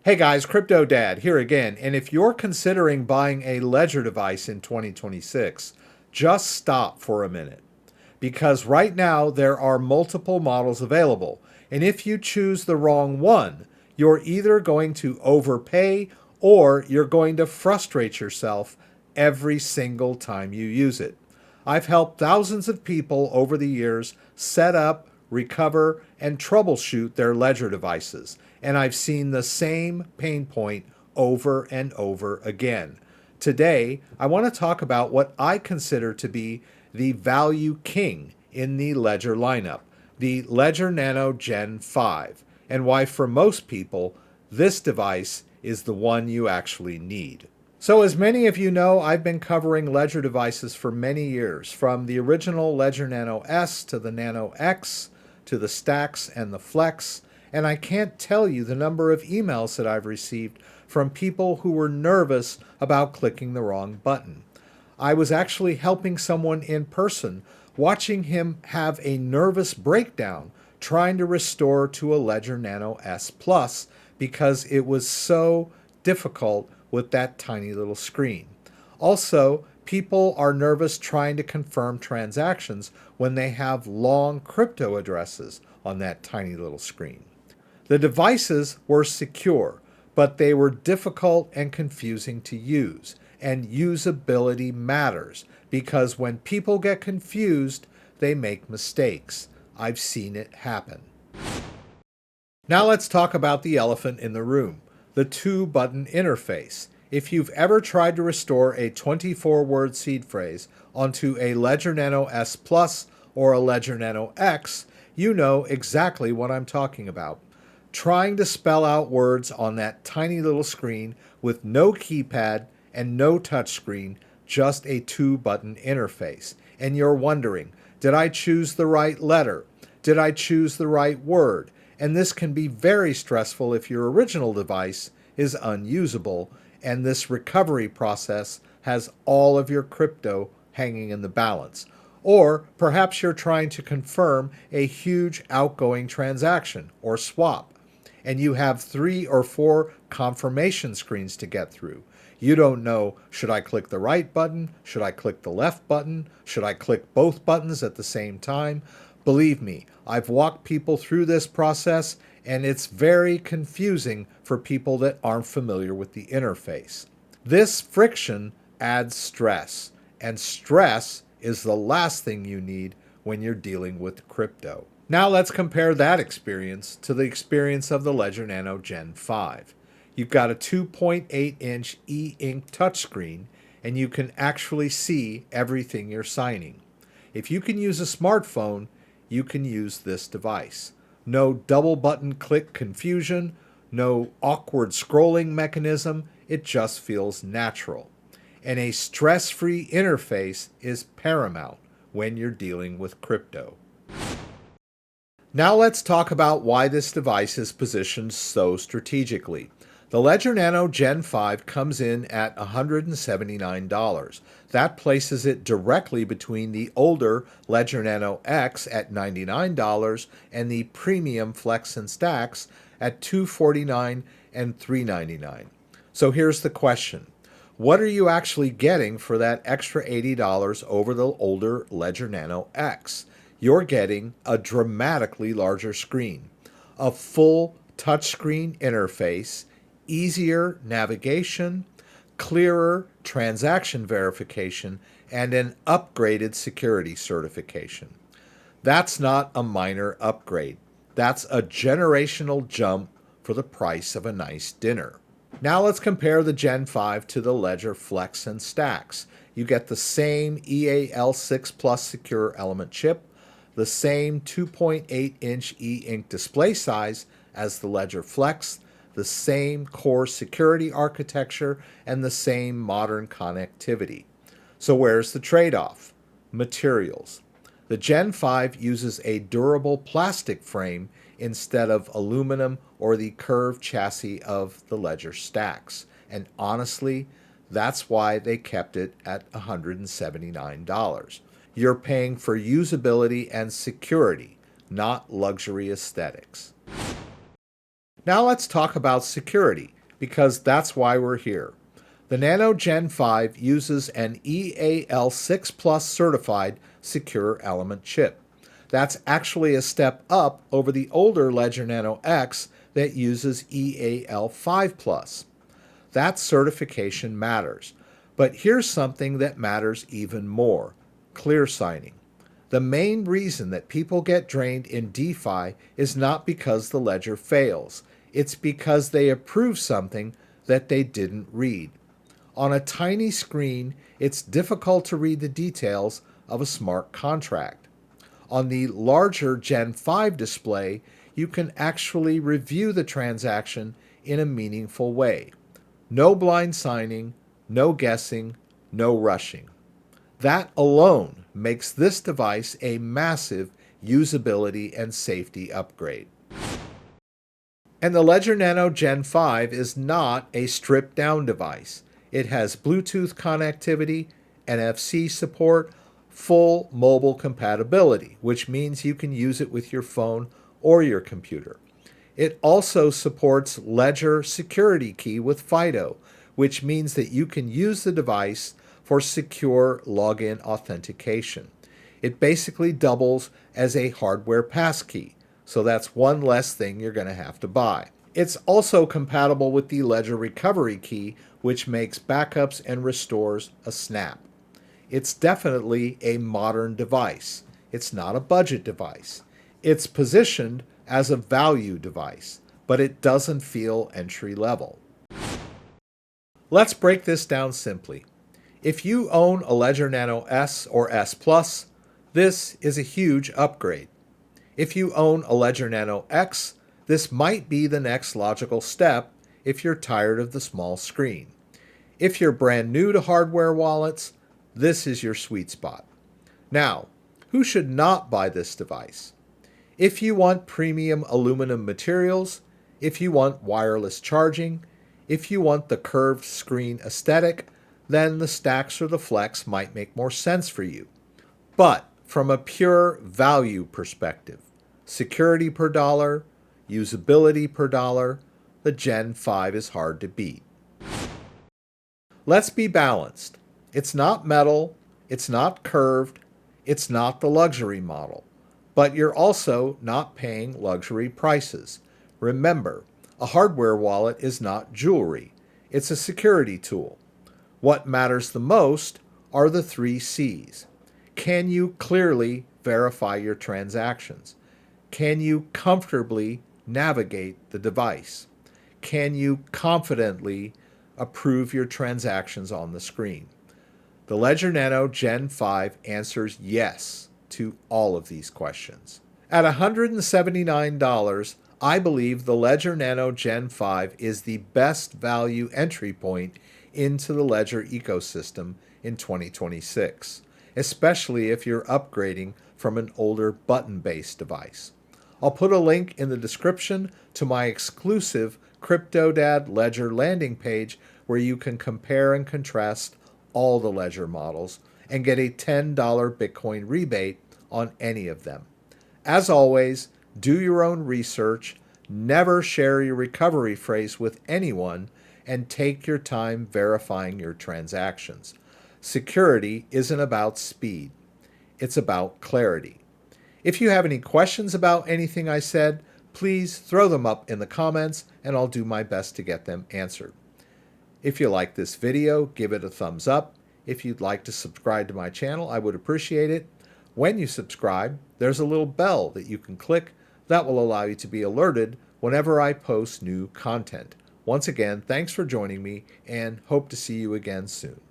Hey guys, Crypto Dad here again. And if you're considering buying a Ledger device in 2026, just stop for a minute. Because right now there are multiple models available. And if you choose the wrong one, you're either going to overpay or you're going to frustrate yourself every single time you use it. I've helped thousands of people over the years set up, recover, and troubleshoot their Ledger devices, and I've seen the same pain point over and over again. Today, I want to talk about what I consider to be the value king in the Ledger lineup, the Ledger Nano Gen5, and why for most people, this device is the one you actually need. So as many of you know, I've been covering Ledger devices for many years, from the original Ledger Nano S to the Nano X to the Stax and the Flex, and I can't tell you the number of emails that I've received from people who were nervous about clicking the wrong button. I was actually helping someone in person, watching him have a nervous breakdown trying to restore to a Ledger Nano S Plus because it was so difficult with that tiny little screen. Also, people are nervous trying to confirm transactions when they have long crypto addresses on that tiny little screen. The devices were secure, but they were difficult and confusing to use. And usability matters because when people get confused, they make mistakes. I've seen it happen. Now let's talk about the elephant in the room, the two-button interface. If you've ever tried to restore a 24-word seed phrase onto a Ledger Nano S Plus or a Ledger Nano X, you know exactly what I'm talking about. Trying to spell out words on that tiny little screen with no keypad and no touchscreen, just a two-button interface. And you're wondering, did I choose the right letter? Did I choose the right word? And this can be very stressful if your original device is unusable and this recovery process has all of your crypto hanging in the balance. Or perhaps you're trying to confirm a huge outgoing transaction or swap, and you have 3 or 4 confirmation screens to get through. You don't know, should I click the right button? Should I click the left button? Should I click both buttons at the same time? Believe me, I've walked people through this process, and it's very confusing for people that aren't familiar with the interface. This friction adds stress, and stress is the last thing you need when you're dealing with crypto. Now let's compare that experience to the experience of the Ledger Nano Gen5. You've got a 2.8-inch e-ink touchscreen, and you can actually see everything you're signing. If you can use a smartphone, you can use this device. No double button click confusion, no awkward scrolling mechanism, it just feels natural. And a stress-free interface is paramount when you're dealing with crypto. Now let's talk about why this device is positioned so strategically. The Ledger Nano Gen5 comes in at $179. That places it directly between the older Ledger Nano X at $99 and the premium Flex and Stax at $249 and $399. So here's the question. What are you actually getting for that extra $80 over the older Ledger Nano X? You're getting a dramatically larger screen, a full touchscreen interface, easier navigation, clearer transaction verification, and an upgraded security certification. That's not a minor upgrade. That's a generational jump for the price of a nice dinner. Now let's compare the Gen 5 to the Ledger Flex and Stax. You get the same EAL6 Plus secure element chip, the same 2.8-inch e-ink display size as the Ledger Flex, the same core security architecture, and the same modern connectivity. So where's the trade-off? Materials. The Gen 5 uses a durable plastic frame instead of aluminum or the curved chassis of the Ledger Stax. And honestly, that's why they kept it at $179. You're paying for usability and security, not luxury aesthetics. Now let's talk about security, because that's why we're here. The Nano Gen 5 uses an EAL6 Plus certified secure element chip. That's actually a step up over the older Ledger Nano X that uses EAL5 Plus. That certification matters. But here's something that matters even more: clear signing. The main reason that people get drained in DeFi is not because the ledger fails. It's because they approve something that they didn't read. On a tiny screen, it's difficult to read the details of a smart contract. On the larger Gen 5 display, you can actually review the transaction in a meaningful way. No blind signing, no guessing, no rushing. That alone makes this device a massive usability and safety upgrade. And the Ledger Nano Gen 5 is not a stripped-down device. It has Bluetooth connectivity, NFC support, full mobile compatibility, which means you can use it with your phone or your computer. It also supports Ledger Security Key with FIDO, which means that you can use the device for secure login authentication. It basically doubles as a hardware passkey, so that's one less thing you're going to have to buy. It's also compatible with the Ledger Recovery Key, which makes backups and restores a snap. It's definitely a modern device. It's not a budget device. It's positioned as a value device, but it doesn't feel entry level. Let's break this down simply. If you own a Ledger Nano S or S Plus, this is a huge upgrade. If you own a Ledger Nano X, this might be the next logical step if you're tired of the small screen. If you're brand new to hardware wallets, this is your sweet spot. Now, who should not buy this device? If you want premium aluminum materials, if you want wireless charging, if you want the curved screen aesthetic, then the Stax or the Flex might make more sense for you. But from a pure value perspective, security per dollar, usability per dollar, the Gen 5 is hard to beat. Let's be balanced. It's not metal, it's not curved, it's not the luxury model, but you're also not paying luxury prices. Remember, a hardware wallet is not jewelry, it's a security tool. What matters the most are the 3 C's. Can you clearly verify your transactions? Can you comfortably navigate the device? Can you confidently approve your transactions on the screen? The Ledger Nano Gen 5 answers yes to all of these questions. At $179, I believe the Ledger Nano Gen 5 is the best value entry point into the Ledger ecosystem in 2026, especially if you're upgrading from an older button-based device. I'll put a link in the description to my exclusive CryptoDad Ledger landing page where you can compare and contrast all the Ledger models and get a $10 Bitcoin rebate on any of them. As always, do your own research, never share your recovery phrase with anyone, and take your time verifying your transactions. Security isn't about speed, it's about clarity. If you have any questions about anything I said, please throw them up in the comments and I'll do my best to get them answered. If you like this video, give it a thumbs up. If you'd like to subscribe to my channel, I would appreciate it. When you subscribe, there's a little bell that you can click that will allow you to be alerted whenever I post new content. Once again, thanks for joining me and hope to see you again soon.